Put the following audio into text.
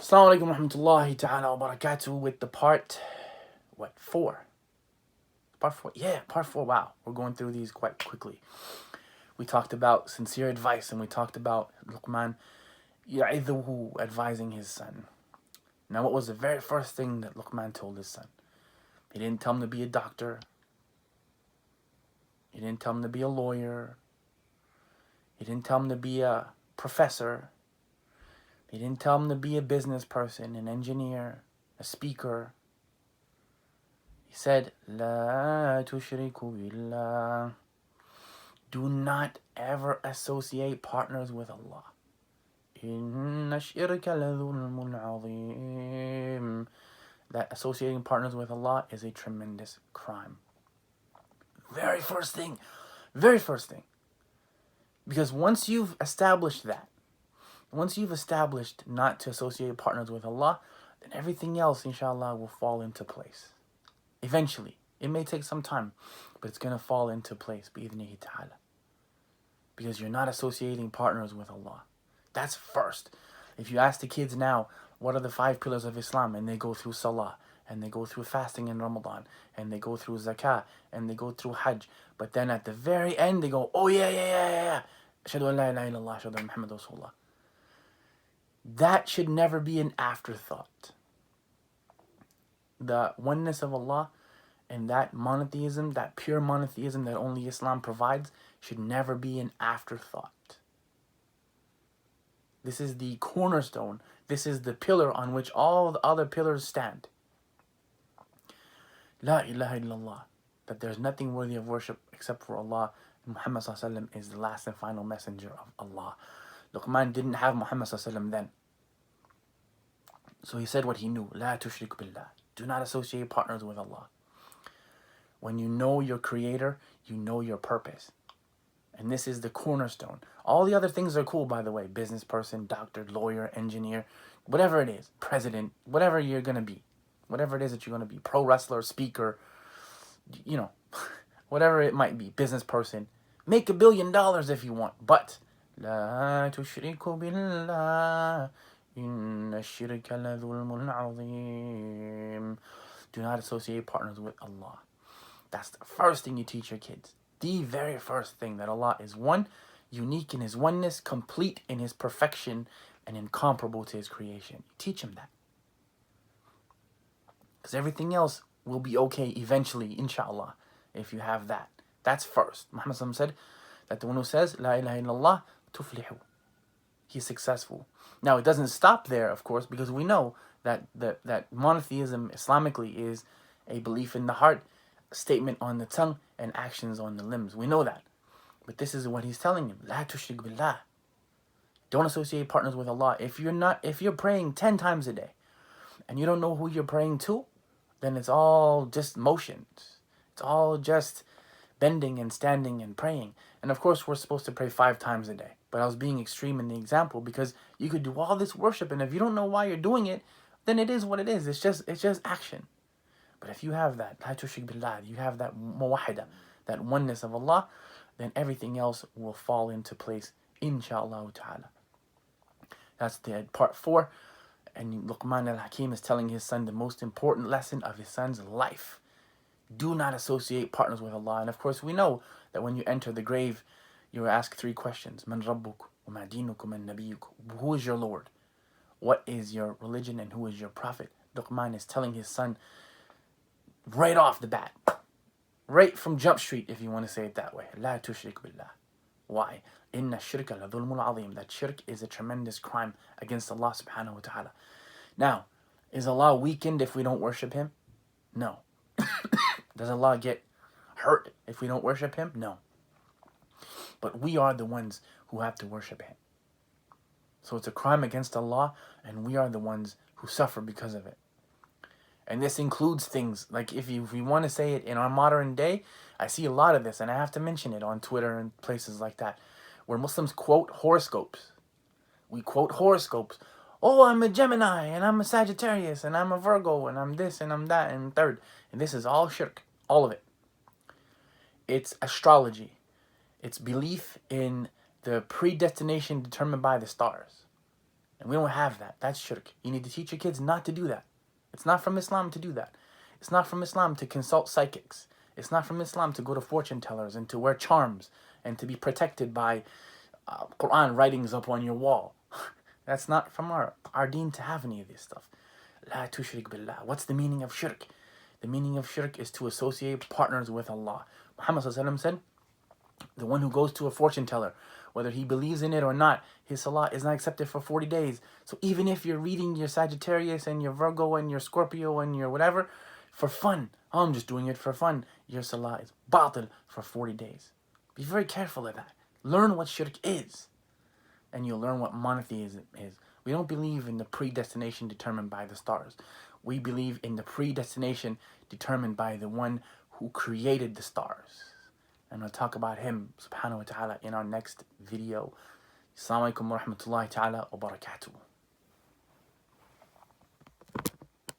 Assalamu alaikum warahmatullahi ta'ala wa barakatuh with the part, 4? Part 4? Yeah, part 4. Wow, we're going through these quite quickly. We talked about sincere advice, and we talked about Luqman ya'idhuhu, advising his son. Now, what was the very first thing that Luqman told his son? He didn't tell him to be a doctor. He didn't tell him to be a lawyer. He didn't tell him to be a professor. He didn't tell him to be a business person, an engineer, a speaker. He said, La tushriku billah. Do not ever associate partners with Allah. Inna shirka ladhulmun azim. That associating partners with Allah is a tremendous crime. Very first thing. Because once you've established that, once you've established not to associate partners with Allah, then everything else, inshallah, will fall into place. Eventually. It may take some time, but it's going to fall into place, bi'idhnihi ta'ala. Because you're not associating partners with Allah. That's first. If you ask the kids now, what are the 5 pillars of Islam? And they go through Salah, and they go through fasting in Ramadan, and they go through Zakah, and they go through Hajj. But then at the very end, they go, oh yeah. Ashhadu an la ilaha illallah, ashhadu anna Muhammadan Rasulullah. That should never be an afterthought. The oneness of Allah and that monotheism, that pure monotheism that only Islam provides, should never be an afterthought. This is the cornerstone. This is the pillar on which all the other pillars stand. La ilaha illallah. That there's nothing worthy of worship except for Allah. And Muhammad sallallahu alaihi wasallam is the last and final messenger of Allah. Luqman didn't have Muhammad sallallahu alaihi wasallam then. So he said what he knew. La tushrik billah. Do not associate partners with Allah. When you know your creator, you know your purpose. And this is the cornerstone. All the other things are cool, by the way. Business person, doctor, lawyer, engineer, whatever it is. President, whatever you're going to be. Whatever it is that you're going to be. Pro wrestler, speaker, whatever it might be. Business person. Make $1 billion if you want. But, La tushriku billah. Inna shirka ladhulmun azim. Do not associate partners with Allah. That's the first thing you teach your kids. The very first thing, that Allah is one, unique in His oneness, complete in His perfection, and incomparable to His creation. You teach them that. Because everything else will be okay eventually, inshallah, if you have that. That's first. Muhammad sallallahu alaihi wasallam said that the one who says, La ilaha illallah, tuflihu. He's successful. Now, it doesn't stop there, of course, because we know that that monotheism Islamically is a belief in the heart, statement on the tongue, and actions on the limbs. We know that. But this is what he's telling him. La tushrik billah. Don't associate partners with Allah. If you're praying 10 times a day and you don't know who you're praying to, then it's all just motions. It's all just bending and standing and praying. And of course, we're supposed to pray 5 times a day. But I was being extreme in the example because you could do all this worship, and if you don't know why you're doing it, then it is what it is. It's just action. But if you have that, la tushrik billah, you have that muwahida, that oneness of Allah, then everything else will fall into place, inshallah ta'ala. That's the part 4. And Luqman al-Hakim is telling his son the most important lesson of his son's life. Do not associate partners with Allah. And of course, we know that when you enter the grave, you will ask 3 questions. Man rabbuk, wa ma dinukum, man nabiyuk. Who is your Lord? What is your religion, and who is your prophet? Luqman is telling his son right off the bat. Right from Jump Street, if you want to say it that way. La tushrik billah. Why? Inna shirka la dhulmun azim. That shirk is a tremendous crime against Allah subhanahu wa ta'ala. Now, is Allah weakened if we don't worship Him? No. Does Allah get hurt if we don't worship Him? No. But we are the ones who have to worship Him. So it's a crime against Allah, and we are the ones who suffer because of it. And this includes things like, if we want to say it in our modern day, I see a lot of this, and I have to mention it on Twitter and places like that, where Muslims quote horoscopes. We quote horoscopes. Oh, I'm a Gemini, and I'm a Sagittarius, and I'm a Virgo, and I'm this, and I'm that, and third. And this is all shirk. All of it. It's astrology. It's belief in the predestination determined by the stars. And we don't have that. That's shirk. You need to teach your kids not to do that. It's not from Islam to do that. It's not from Islam to consult psychics. It's not from Islam to go to fortune tellers and to wear charms and to be protected by Quran writings up on your wall. That's not from our deen to have any of this stuff. La tushrik billah. What's the meaning of shirk? The meaning of shirk is to associate partners with Allah. Muhammad said, the one who goes to a fortune teller, whether he believes in it or not, his salah is not accepted for 40 days. So even if you're reading your Sagittarius and your Virgo and your Scorpio and your whatever for fun, oh, I'm just doing it for fun, your salah is batil for 40 days. Be very careful of that. Learn what shirk is, and you'll learn what monotheism is. We don't believe in the predestination determined by the stars. We believe in the predestination determined by the one who created the stars. And we'll talk about him, subhanahu wa ta'ala, in our next video. Assalamu alaikum wa rahmatullahi ta'ala wa barakatuh.